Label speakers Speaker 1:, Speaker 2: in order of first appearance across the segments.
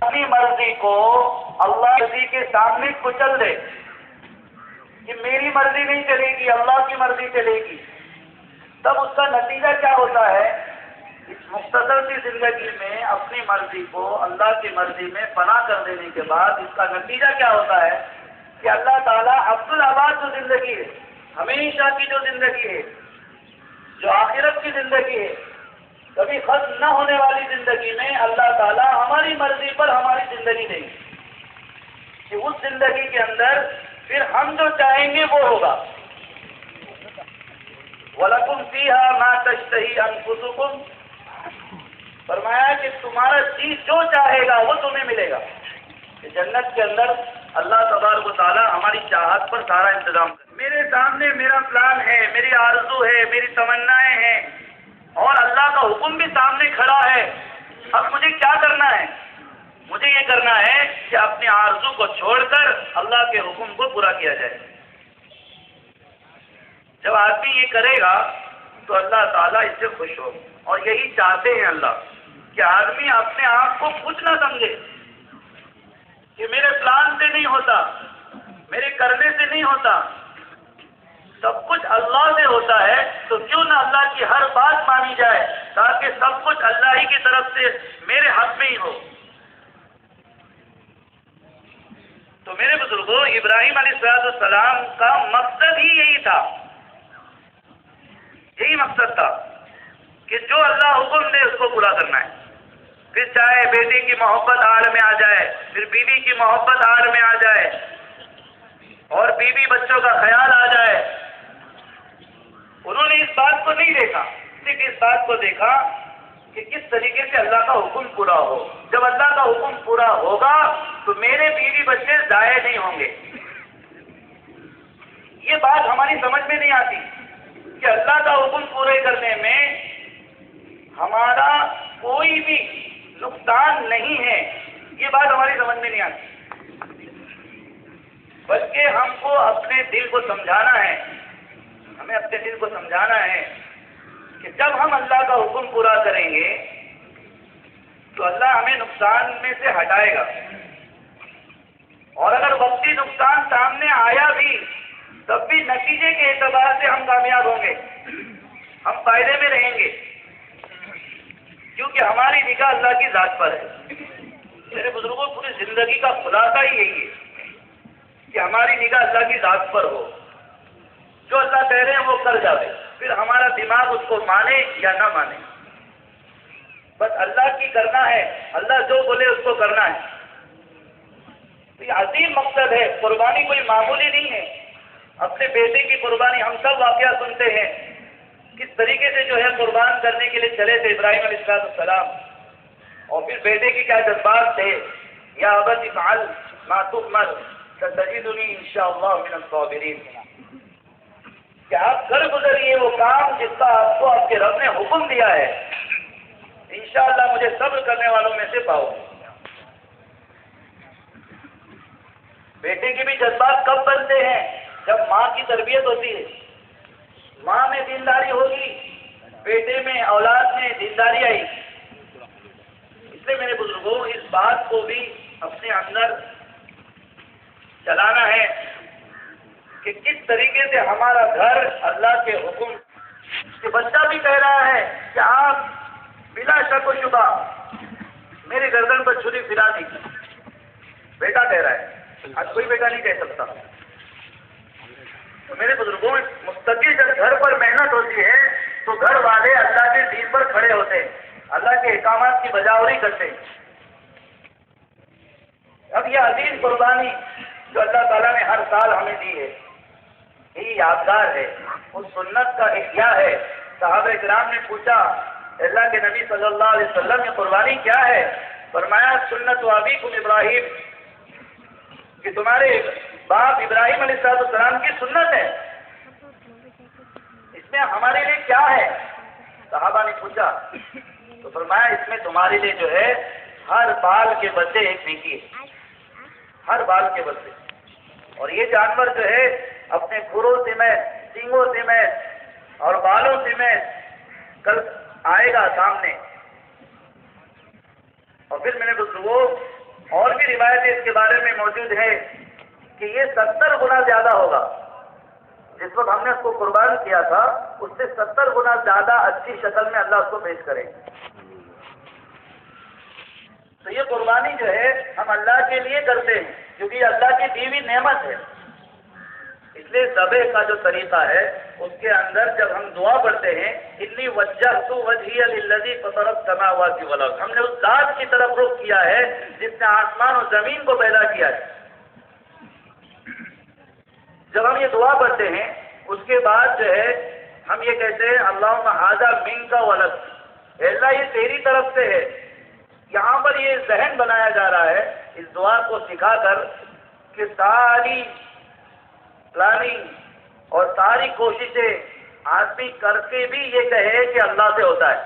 Speaker 1: اپنی مرضی کو اللہ مرضی کے سامنے کچل دے کہ میری مرضی نہیں چلے گی، اللہ کی مرضی چلے گی، تب اس کا نتیجہ کیا ہوتا ہے؟ اس مختصر سی زندگی میں اپنی مرضی کو اللہ کی مرضی میں فنا کر دینے کے بعد اس کا نتیجہ کیا ہوتا ہے کہ اللہ تعالیٰ عبدالآباد جو زندگی ہے، ہمیشہ کی جو زندگی ہے، جو آخرت کی زندگی ہے، کبھی ختم نہ ہونے والی زندگی میں اللہ تعالیٰ ہماری مرضی پر ہماری زندگی دیں گے کہ اس زندگی کے اندر پھر ہم جو چاہیں گے وہ ہوگا۔ وَلَكُمْ فِيهَا مَا تَشْتَهِي أَنفُسُكُمْ، فرمایا کہ تمہارا جی جو چاہے گا وہ تمہیں ملے گا۔ کہ جنت کے اندر اللہ تبارک و تعالیٰ ہماری چاہت پر سارا انتظام کرے۔ میرے سامنے میرا پلان ہے، میری آرزو ہے، میری تمنائیں ہیں، اور اللہ کا حکم بھی سامنے کھڑا ہے۔ اب مجھے کیا کرنا ہے؟ مجھے یہ کرنا ہے کہ اپنی آرزو کو چھوڑ کر اللہ کے حکم کو پورا کیا جائے۔ جب آدمی یہ کرے گا تو اللہ تعالیٰ اس سے خوش ہو، اور یہی چاہتے ہیں اللہ کہ آدمی اپنے آپ کو کچھ نہ سمجھے کہ میرے پلان سے نہیں ہوتا، میرے کرنے سے نہیں ہوتا، سب کچھ اللہ سے ہوتا ہے، تو کیوں نہ اللہ کی ہر بات مانی جائے تاکہ سب کچھ اللہ ہی کی طرف سے میرے حق میں ہی ہو۔ تو میرے بزرگوں، ابراہیم علیہ السلام کا مقصد ہی یہی تھا، یہی مقصد تھا کہ جو اللہ حکم دے اس کو پورا کرنا ہے، پھر چاہے بیٹے کی محبت آڑ میں آ جائے، پھر بیوی کی محبت آڑ میں آ جائے، اور بیوی بچوں کا خیال آ جائے۔ انہوں نے اس بات کو نہیں دیکھا، صرف اس بات کو دیکھا کہ کس طریقے سے اللہ کا حکم پورا ہو۔ جب اللہ کا حکم پورا ہوگا تو میرے بیوی بچے ضائع نہیں ہوں گے۔ یہ بات ہماری سمجھ میں نہیں آتی کہ اللہ کا حکم پورے کرنے میں ہمارا کوئی بھی نقصان نہیں ہے، یہ بات ہماری سمجھ میں نہیں آتی، بلکہ ہم کو اپنے دل کو سمجھانا ہے، ہمیں اپنے دل کو سمجھانا ہے کہ جب ہم اللہ کا حکم پورا کریں گے تو اللہ ہمیں نقصان میں سے ہٹائے گا، اور اگر وقتی نقصان سامنے آیا بھی تب بھی نتیجے کے اعتبار سے ہم کامیاب ہوں گے، ہم فائدے میں رہیں گے، کیونکہ ہماری نگاہ اللہ کی ذات پر ہے۔ میرے بزرگوں، پوری زندگی کا خلاصہ ہی یہی ہے کہ ہماری نگاہ اللہ کی ذات پر ہو، جو اللہ کہہ رہے ہیں وہ کر جاوے، پھر ہمارا دماغ اس کو مانے یا نہ مانے، بس اللہ کی کرنا ہے، اللہ جو بولے اس کو کرنا ہے۔ تو یہ عظیم مقصد ہے، قربانی کوئی معمولی نہیں ہے۔ اپنے بیٹے کی قربانی ہم سب واقعہ سنتے ہیں، کس طریقے سے جو ہے قربان کرنے کے لیے چلے تھے ابراہیم علیہ السلام، اور پھر بیٹے کی کیا جذبات تھے، یا ابت افعل ما تؤمر ستجدنی انشاءاللہ من الصابرین، کہ آپ کر گزریے وہ کام جس کا آپ کو آپ کے رب نے حکم دیا ہے، انشاءاللہ مجھے صبر کرنے والوں میں سے پاؤ۔ بیٹے کے بھی جذبات کب بنتے ہیں؟ جب ماں کی تربیت ہوتی ہے، ماں میں دینداری ہوگی، بیٹے میں، اولاد میں دینداری آئی۔ اس لیے میرے بزرگوں، اس بات کو بھی اپنے اندر چلانا ہے کہ کس طریقے سے ہمارا گھر اللہ کے حکم، کہ بچہ بھی کہہ رہا ہے کہ آپ بلا شک و شبہ میرے گردن پر چھری پھرا دی، بیٹا کہہ رہا ہے، آج کوئی بیٹا نہیں کہہ سکتا۔ تو میرے بزرگوں، مستقل جب گھر پر محنت ہوتی ہے تو گھر والے اللہ کے دین پر کھڑے ہوتے ہیں، اللہ کے احکامات کی بجاوری کرتے ہیں۔ اب یہ عظیم قربانی جو اللہ تعالیٰ نے ہر سال ہمیں دی ہے، یہ یادگار ہے، اس سنت کا احیاء ہے۔ صحابہ کرام نے پوچھا اللہ کے نبی صلی اللہ علیہ وسلم یہ قربانی کیا ہے؟ فرمایا سنت ابیکم ابراہیم، کہ تمہارے باپ ابراہیم علیہ السلام کی سنت ہے، اس میں ہمارے لیے کیا ہے؟ صحابہ نے پوچھا تو فرمایا اس میں تمہارے لیے جو ہے ہر بال کے بدلے ایک نیکی ہے، ہر بال کے بدلے۔ اور یہ جانور جو ہے اپنے کھروں سمیت، سینگوں سمیت اور بالوں سمیت کل آئے گا سامنے، اور پھر میں نے بزرگوں بھی روایتیں اس کے بارے میں موجود ہے کہ یہ 70 گنا زیادہ ہوگا. جس وقت ہم نے اس کو قربان کیا تھا اس سے 70 گنا زیادہ اچھی شکل میں اللہ اس کو پیش کرے. تو یہ قربانی جو ہے ہم اللہ کے لیے کرتے ہیں کیونکہ یہ اللہ کی دی ہوئی نعمت ہے. اس لیے ذبح کا جو طریقہ ہے اس کے اندر جب ہم دعا پڑھتے ہیں انی وجہت وجہی للذی فطر السماوات والارض، ہم نے اس ذات کی طرف رخ کیا ہے جس نے آسمان اور زمین کو پیدا کیا ہے. جب ہم یہ دعا پڑھتے ہیں اس کے بعد جو ہے ہم یہ کہتے ہیں اللہم ھذا منک ولک، اے اللہ یہ تیری طرف سے ہے. یہاں پر یہ ذہن بنایا جا رہا ہے اس دعا کو سکھا کر کہ ساری پلاننگ اور ساری کوششیں آدمی کر کے بھی یہ کہے کہ اللہ سے ہوتا ہے.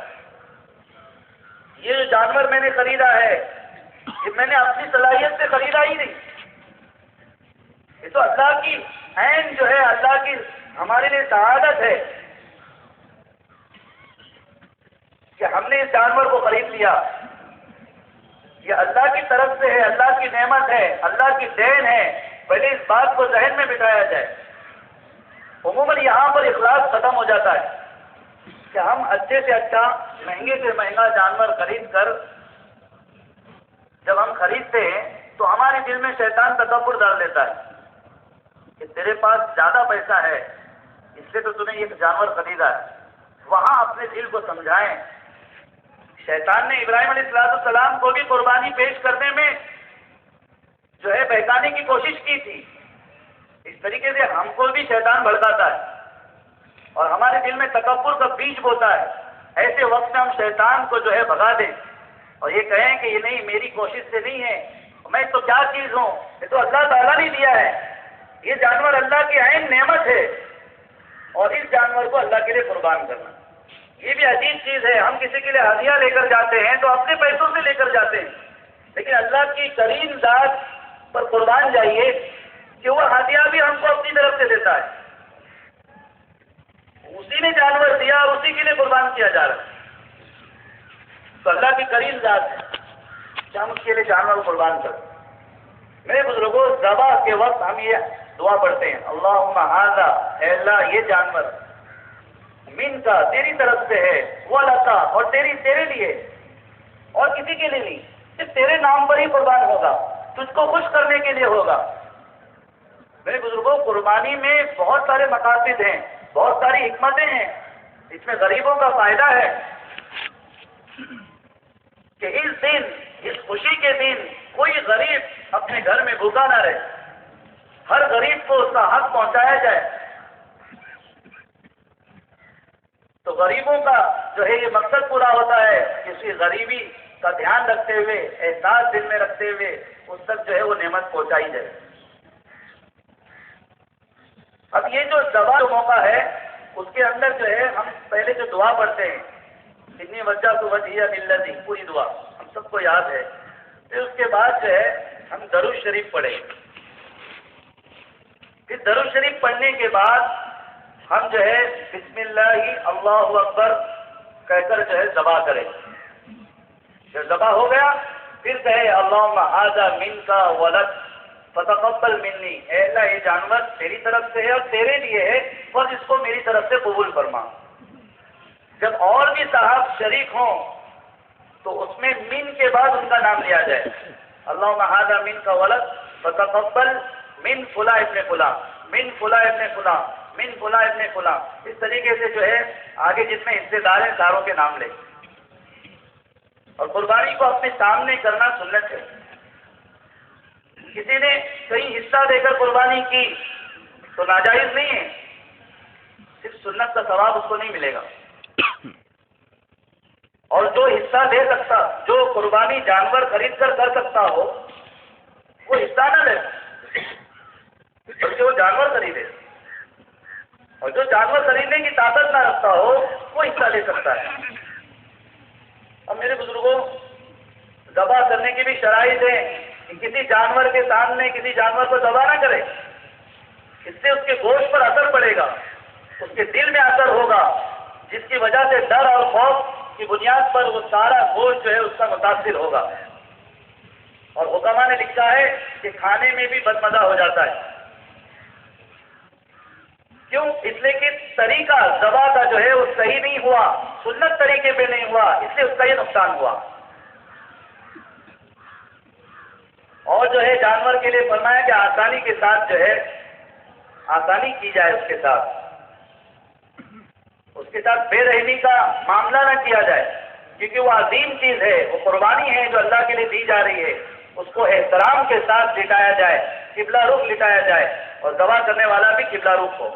Speaker 1: یہ جو جانور میں نے خریدا ہے یہ میں نے اپنی صلاحیت سے خریدا ہی نہیں، یہ تو اللہ کی عین جو ہے، اللہ کی ہمارے لیے سعادت ہے کہ ہم نے اس جانور کو خرید لیا. یہ اللہ کی طرف سے ہے، اللہ کی نعمت ہے، اللہ کی دین ہے. پہلے اس بات کو ذہن میں بٹھایا جائے. عموماً یہاں پر اخلاص ختم ہو جاتا ہے کہ ہم اچھے سے اچھا مہنگے سے مہنگا جانور خرید کر جب ہم خریدتے ہیں تو ہمارے دل میں شیطان تکبر ڈال دیتا ہے کہ تیرے پاس زیادہ پیسہ ہے اس لیے تو تم نے یہ جانور خریدا ہے. وہاں اپنے دل کو سمجھائیں. شیطان نے ابراہیم علیہ السلام کو بھی قربانی پیش کرنے میں جو ہے بہکانے کی کوشش کی تھی. اس طریقے سے ہم کو بھی شیطان بھڑکاتا ہے اور ہمارے دل میں تکبر کا بیج بوتا ہے. ایسے وقت میں ہم شیطان کو جو ہے بھگا دیں اور یہ کہیں کہ یہ نہیں، میری کوشش سے نہیں ہے، میں تو کیا چیز ہوں، یہ تو اللہ تعالیٰ نے دیا ہے. یہ جانور اللہ کی عین نعمت ہے اور اس جانور کو اللہ کے لیے قربان کرنا یہ بھی عجیب چیز ہے. ہم کسی کے لیے ہدیہ لے کر جاتے ہیں تو اپنے پیسوں سے لے کر جاتے ہیں، لیکن اللہ کی کریم ذات پر قربان جائیے کہ وہ ہدیہ بھی ہم کو اپنی طرف سے دیتا ہے. اسی نے جانور دیا اور اسی کے لیے قربان کیا جا رہا ہے. تو اللہ کی کریم ذات ہے کہ ہم اس کے لیے جانور کو قربان کریں. میرے بزرگوں، ذبح کے وقت ہم یہ دعا پڑھتے ہیں اللہم ھذا، اے اللہ یہ جانور من کا تیری طرف سے ہے، ولک اور تیرے لیے اور کسی کے لیے نہیں، صرف تیرے نام پر ہی قربان ہوگا، تجھ کو خوش کرنے کے لیے ہوگا. میرے بزرگوں، قربانی میں بہت سارے مقاصد ہیں، بہت ساری حکمتیں ہیں. اس میں غریبوں کا فائدہ ہے کہ اس دن، اس خوشی کے دن کوئی غریب اپنے گھر میں بھوکا نہ رہے. ہر غریب کو اس کا حق پہنچایا جائے. تو غریبوں کا جو ہے یہ مقصد پورا ہوتا ہے کہ اس کی غریبی کا دھیان رکھتے ہوئے، احساس دل میں رکھتے ہوئے اس تک جو ہے وہ نعمت پہنچائی جائے. اب یہ جو ذبح کا موقع ہے اس کے اندر جو ہے ہم پہلے جو دعا پڑھتے ہیں اتنی وجہ تو وجہ للذی، پوری دعا ہم سب کو یاد ہے. پھر اس کے بعد جو ہے ہم درود شریف پڑھیں. پھر درود شریف پڑھنے کے بعد ہم جو ہے بسم اللہ اللہ اکبر کہہ کر جو ہے ذبح کریں. جب ذبح ہو گیا پھر کہے اللہم ھذا منک ولک فتقبل منی، اے اللہ یہ جانور تیری طرف سے ہے اور تیرے لیے ہے اور اس کو میری طرف سے قبول فرما. جب اور بھی صاحب شریک ہوں تو اس میں من کے بعد ان کا نام لیا جائے. اللہم ھذا منک ولک فتقبل من فلاں ابن فلاں، من فلاں ابن فلاں، من فلاں ابن فلاں. اس طریقے سے جو ہے آگے جتنے حصے دار ہیں ساروں کے نام لے. اور قربانی کو اپنے سامنے کرنا سنت ہے. کسی نے کہیں حصہ دے کر قربانی کی تو ناجائز نہیں ہے، صرف سنت کا ثواب اس کو نہیں ملے گا. اور جو حصہ دے سکتا، جو قربانی جانور خرید کر سکتا ہو وہ حصہ نہ لے بلکہ وہ جانور خریدے. اور جو جانور خریدنے کی طاقت نہ رکھتا ہو وہ حصہ لے سکتا ہے. اب میرے بزرگوں، ذبح کرنے کی بھی شرائط ہے کہ کسی جانور کے سامنے کسی جانور کو ذبح نہ کرے. اس سے اس کے گوشت پر اثر پڑے گا، اس کے دل میں اثر ہوگا، جس کی وجہ سے ڈر اور خوف کی بنیاد پر وہ سارا گوشت جو ہے اس کا متاثر ہوگا. اور حکما نے لکھا ہے کہ کھانے میں بھی بدمزہ ہو جاتا ہے. کیوں؟ اس لیے کہ طریقہ ذبح کا جو ہے وہ صحیح نہیں ہوا، سنت طریقے پہ نہیں ہوا، اس لیے اس کا یہ نقصان ہوا. اور جو ہے جانور کے لیے فرمایا کہ آسانی کے ساتھ جو ہے آسانی کی جائے، اس کے ساتھ بے رحمی کا معاملہ نہ کیا جائے، کیونکہ وہ عظیم چیز ہے، وہ قربانی ہے جو اللہ کے لیے دی جا رہی ہے. اس کو احترام کے ساتھ لٹایا جائے، قبلہ رخ لٹایا جائے، اور ذبح کرنے والا بھی قبلہ رخ ہو.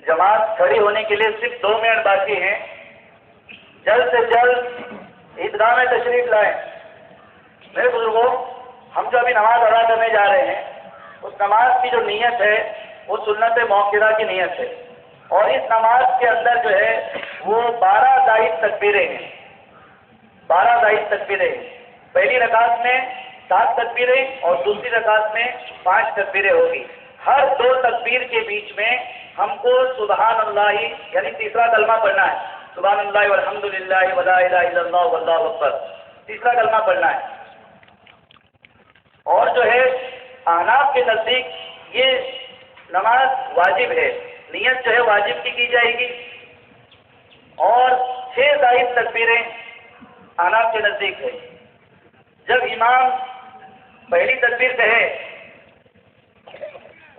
Speaker 1: جماعت کھڑی ہونے کے لیے صرف 2 منٹ باقی ہیں. جلد سے جلد عیدگاہ میں تشریف لائیں. میرے بزرگوں، ہم جو ابھی نماز ادا کرنے جا رہے ہیں، اس نماز کی جو نیت ہے وہ سنت موقرہ کی نیت ہے، اور اس نماز کے اندر جو ہے وہ 12 زائد تکبیریں ہیں. 12 زائد تکبیریں. پہلی رکعت میں 7 تکبیریں اور دوسری رکعت میں 5 تکبیریں ہوگی. ہر 2 تکبیر کے بیچ میں ہم کو سبحان اللہ یعنی تیسرا کلمہ پڑھنا ہے. سبحان اللہ والحمد للہ ولا الہ الا اللہ واللہ اکبر، تیسرا کلمہ پڑھنا ہے. اور جو ہے احناف کے نزدیک یہ نماز واجب ہے، نیت جو ہے واجب کی جائے گی. اور 6 زائد تکبیریں احناف کے نزدیک ہے. جب امام پہلی تکبیر کہے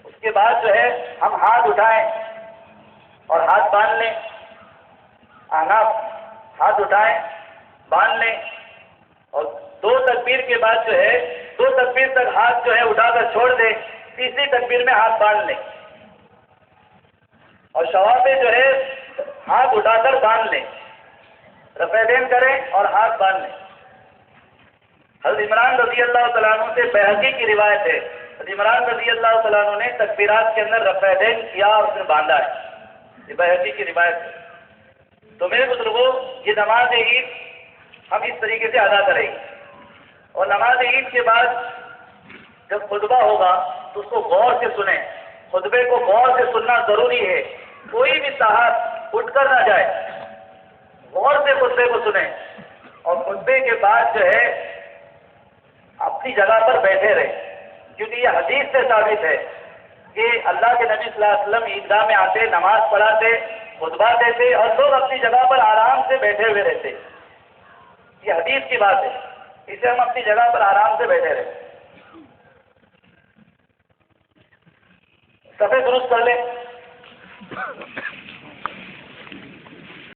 Speaker 1: اس کے بعد جو ہے ہم ہاتھ اٹھائیں اور ہاتھ باندھ لیں. احناف ہاتھ اٹھائیں، باندھ لیں، اور 2 تکبیر کے بعد جو ہے 2 تکبیر تک ہاتھ جو ہے اٹھا کر چھوڑ دیں. تیسری تکبیر میں ہاتھ باندھ لیں، اور شوافے جو ہے ہاتھ اٹھا کر باندھ لیں. رفع دین کریں اور ہاتھ باندھ لیں. حضرت عمران رضی اللہ تعالیٰ عنہ سے بحقی کی روایت ہے، حضرت عمران رضی اللہ تعالیٰ عنہ نے تکبیرات کے اندر رفع دین کیا اور اس نے باندھا ہے. یہ بحقی کی روایت ہے. تو میرے بزرگوں، یہ نماز عید ہم اس طریقے سے ادا کریں گے. اور نماز عید کے بعد جب خطبہ ہوگا تو اس کو غور سے سنیں. خطبے کو غور سے سننا ضروری ہے. کوئی بھی صاحب اٹھ کر نہ جائے، غور سے خطبے کو سنیں، اور خطبے کے بعد جو ہے اپنی جگہ پر بیٹھے رہیں. کیونکہ یہ حدیث سے ثابت ہے کہ اللہ کے نبی صلی اللہ علیہ وسلم عیدگاہ میں آتے، نماز پڑھاتے، خطبہ دیتے، اور لوگ اپنی جگہ پر آرام سے بیٹھے ہوئے رہتے. یہ حدیث کی بات ہے، اسے ہم اپنی جگہ پر آرام سے بیٹھے رہے. صفحے درست کر لیں.